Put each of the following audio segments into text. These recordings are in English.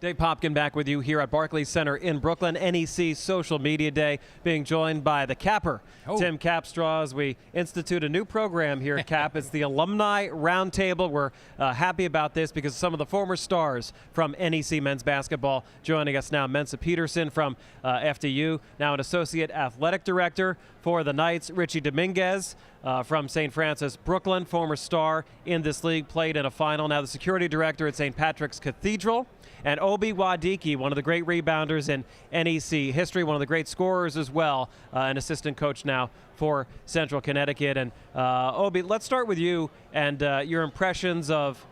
Dave Popkin back with you here at Barclays Center in Brooklyn. NEC Social Media Day, being joined by the Capper, Tim Capstraw, as we institute a new program here at Cap. It's the Alumni Roundtable. We're happy about this because some of the former stars from NEC men's basketball joining us now. Mensah Peterson from FDU, now an associate athletic director for the Knights. Richey Dominguez from St. Francis, Brooklyn, former star in this league, played in a final. Now the security director at St. Patrick's Cathedral. And Mwadkie, one of the great rebounders in NEC history, one of the great scorers as well, an assistant coach now for Central Connecticut. And Obi, let's start with you and your impressions of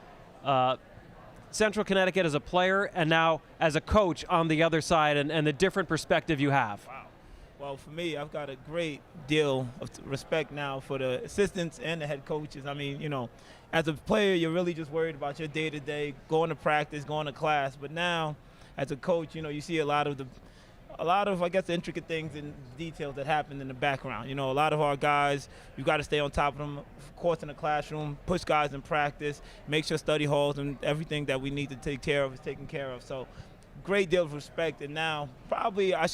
Central Connecticut as a player and now as a coach on the other side, and the different perspective you have. Wow. Well, for me, I've got a great deal of respect now for the assistants and the head coaches. I mean, you know, as a player, you're really just worried about your day-to-day, going to practice, going to class. But now, as a coach, you know, you see a lot of I guess, the intricate things and details that happen in the background. You know, a lot of our guys, you've got to stay on top of them, of course, in the classroom, push guys in practice, make sure study halls and everything that we need to take care of is taken care of. So, great deal of respect. And now, probably, I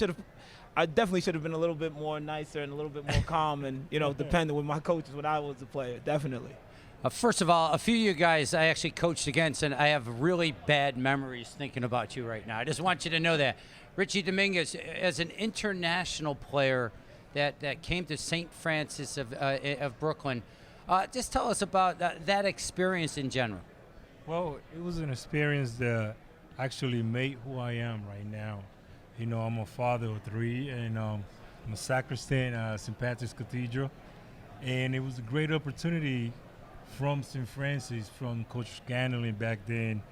definitely should have been a little bit more nicer and a little bit more calm and, you know, dependent with my coaches when I was a player, definitely. First of all, a few of you guys I actually coached against, and I have really bad memories thinking about you right now. I just want you to know that. Richey Dominguez, as an international player that came to St. Francis of Brooklyn, just tell us about that experience in general. Well, it was an experience that actually made who I am right now. You know, I'm a father of 3, and I'm a sacristan at St. Patrick's Cathedral. And it was a great opportunity from St. Francis, from Coach Ganley back then,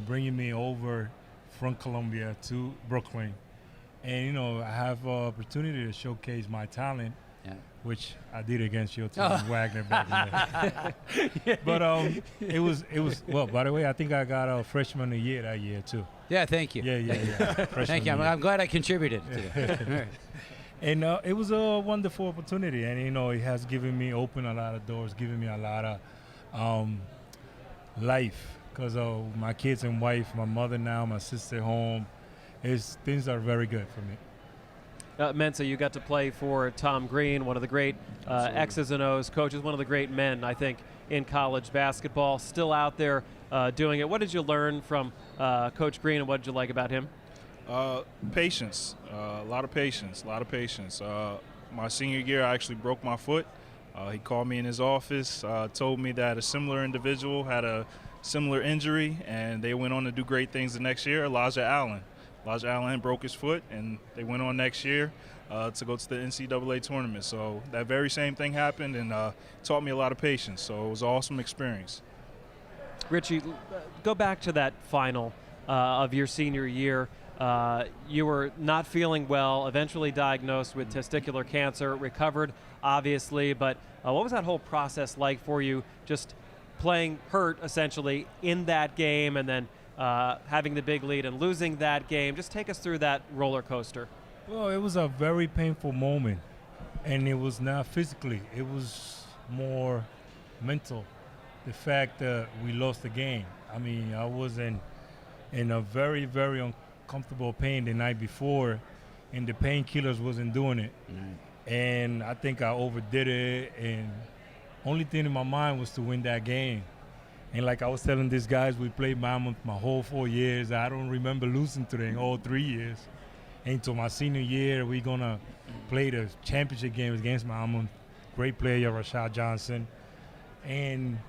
bringing me over from Columbia to Brooklyn. And, you know, I have an opportunity to showcase my talent, which I did against your team, Wagner, back in the day. But it was, well, by the way, I think I got a freshman of the year that year, too. Yeah, thank you. Yeah. Thank you. I'm glad I contributed to that. And it was a wonderful opportunity. And, you know, it has opened a lot of doors, given me a lot of life. Because of my kids and wife, my mother now, my sister home. Things are very good for me. Mensah, you got to play for Tom Green, one of the great X's and O's coaches, one of the great men, I think, in college basketball, still out there doing it. What did you learn from Coach Green, and what did you like about him? Patience, a lot of patience. My senior year, I actually broke my foot. He called me in his office, told me that a similar individual had a similar injury, and they went on to do great things the next year. Elijah Allen broke his foot, and they went on next year to go to the NCAA tournament. So that very same thing happened, and taught me a lot of patience. So it was an awesome experience. Richey, go back to that final of your senior year. You were not feeling well, eventually diagnosed with testicular cancer, recovered, obviously. But what was that whole process like for you, just playing hurt, essentially, in that game, and then having the big lead and losing that game? Just take us through that roller coaster. Well, it was a very painful moment, and it was not physically. It was more mental, the fact that we lost the game. I mean, I was in a very, very uncomfortable pain the night before, and the painkillers wasn't doing it. And I think I overdid it, and only thing in my mind was to win that game. And like I was telling these guys, we played Mammoth my whole 4 years. I don't remember losing to them all 3 years. Until my senior year, we're going to play the championship game against Mammoth. Great player, Rashad Johnson. And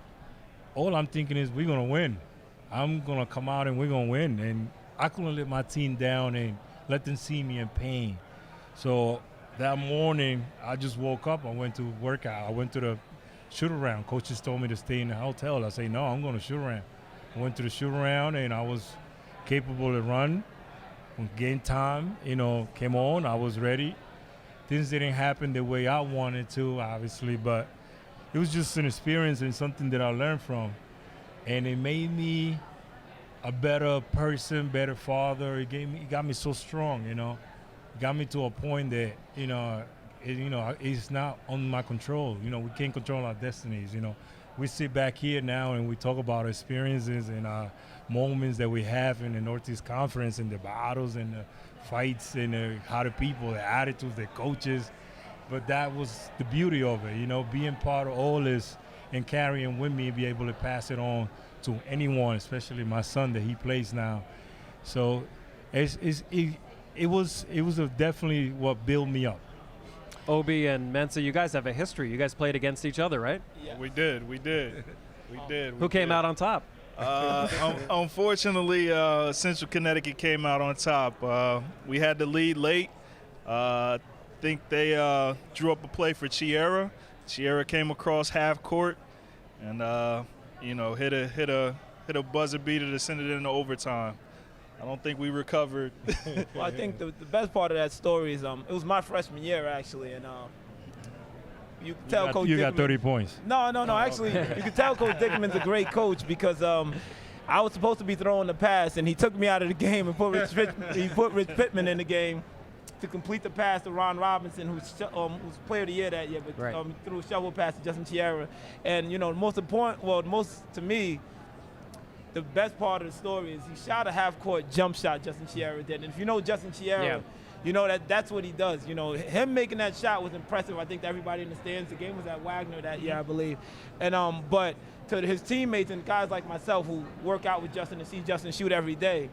all I'm thinking is we're going to win. I'm going to come out and we're going to win. And I couldn't let my team down and let them see me in pain. So that morning, I just woke up. I went to work out. I went to the shoot-around. Coaches told me to stay in the hotel. I said, no, I'm going to shoot-around. I went to the shoot-around, and I was capable to run. When game time, you know, came on, I was ready. Things didn't happen the way I wanted to, obviously, but it was just an experience and something that I learned from. And it made me a better person, better father. It got me so strong, you know. It got me to a point that, it's not on my control. You know, we can't control our destinies, you know. we sit back here now and we talk about experiences and moments that we have in the Northeast Conference and the battles and the fights and how the people, the attitudes, the coaches. But that was the beauty of it, you know, being part of all this and carrying with me and be able to pass it on to anyone, especially my son that he plays now. So it was definitely what built me up. Obi and Mensah, you guys have a history. You guys played against each other, right? Yeah. We did. Who came out on top? Unfortunately, Central Connecticut came out on top. We had the lead late. I think they drew up a play for Chiera. Chiera came across half court and hit a buzzer beater to send it into overtime. I don't think we recovered. Well, I think the best part of that story is it was my freshman year actually, and you could tell Coach You Dickerman, got 30 points. No. Actually, you could tell Coach Dickerman's a great coach because I was supposed to be throwing the pass, and he took me out of the game and put Rich Pittman in the game to complete the pass to Ron Robinson, who's player of the year that year, but threw a shovel pass to Justin Chiera. And to me, the best part of the story is he shot a half-court jump shot, Justin Chiera did. And if you know Justin Chiera, you know that's what he does. You know, him making that shot was impressive. I think to everybody in the stands. The game was at Wagner that year, I believe. And but to his teammates and guys like myself who work out with Justin and see Justin shoot every day,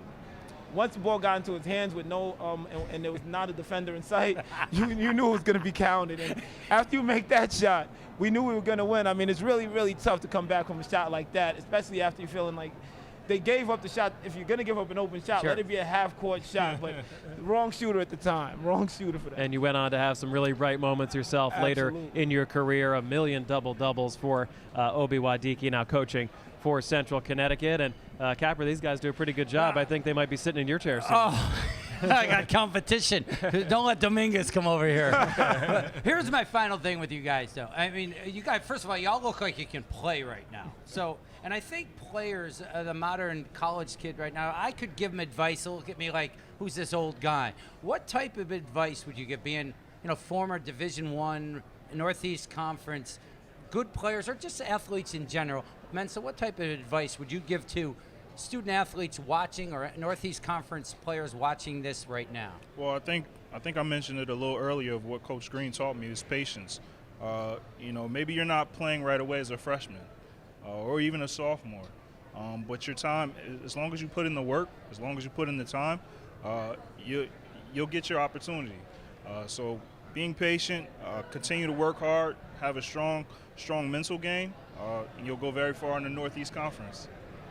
once the ball got into his hands with and there was not a defender in sight, you knew it was going to be counted. And after you make that shot, we knew we were going to win. I mean, it's really, really tough to come back from a shot like that, especially after you're feeling like they gave up the shot. If you're going to give up an open shot, let it be a half-court shot. But wrong shooter at the time. Wrong shooter for that. And you went on to have some really bright moments yourself later in your career, a million double-doubles for Obi Mwadkie, now coaching for Central Connecticut. And Capper, these guys do a pretty good job. I think they might be sitting in your chair soon. Oh, I got competition. Don't let Dominguez come over here. Here's my final thing with you guys, though. I mean, you guys, first of all, y'all look like you can play right now. So, and I think players, the modern college kid right now, I could give them advice. They'll look at me like, who's this old guy? What type of advice would you give being, former Division I, Northeast Conference, good players, or just athletes in general? Mensah, what type of advice would you give to student athletes watching or Northeast Conference players watching this right now? Well, I think I mentioned it a little earlier of what Coach Green taught me is patience. Maybe you're not playing right away as a freshman or even a sophomore, but your time, as long as you put in the work, as long as you put in the time, you'll get your opportunity. So being patient, continue to work hard, have a strong mental game, and you'll go very far in the Northeast Conference.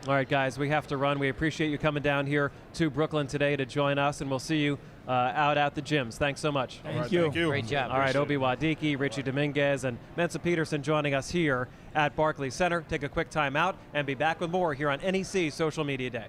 All right, guys, we have to run. We appreciate you coming down here to Brooklyn today to join us, and we'll see you out at the gyms. Thanks so much. Thank you. Great job. All right, Obi Mwadkie, Richey Dominguez, and Mensah Peterson joining us here at Barclays Center. Take a quick time out and be back with more here on NEC Social Media Day.